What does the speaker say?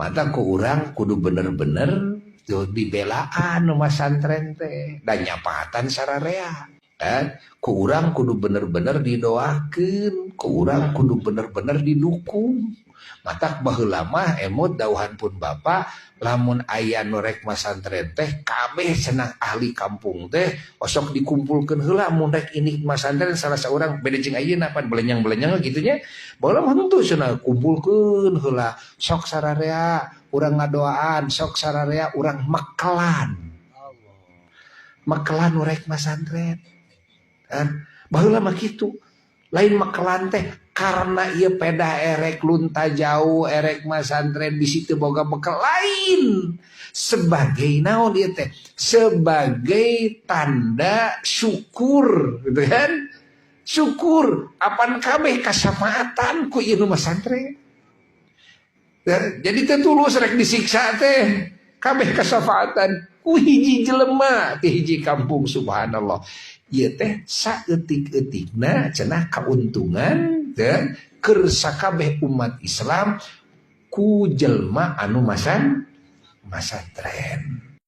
mata ku urang kudu bener-bener tuh dibelaan nu masantren teh dan nyapatan sararea kan ku urang kudu bener-bener didoakeun ku urang kudu bener-bener didukung matak baheula mah emot dauhan pun bapa lamun aya norek masantren teh kabeh cenah ahli kampung teh osok dikumpulkeun heula mun rek ini masantren salah seorang beda jeung ayeuna pan belenyang-belenyang kitu nya baheula mah henteu cenah kumpulkeun heula sok sararea urang ngadoaan sok sararea urang makelan norek masantren kan baheula mah kitu lain makelan teh karena ia peda erek lunta jauh erek masantren bisi teu boga bekal lain sebagai naon ieu teh sebagai tanda syukur gitu kan syukur apan kabeh kasafaatan ku ieu masantren jadi teh tulus rek disiksa teh kabeh kasafaatan ku hiji jelema ti hiji kampung subhanallah ieu teh saeutik-eutikna cenah kauntungan teh keur sakabeh umat Islam ku jelema anu masantren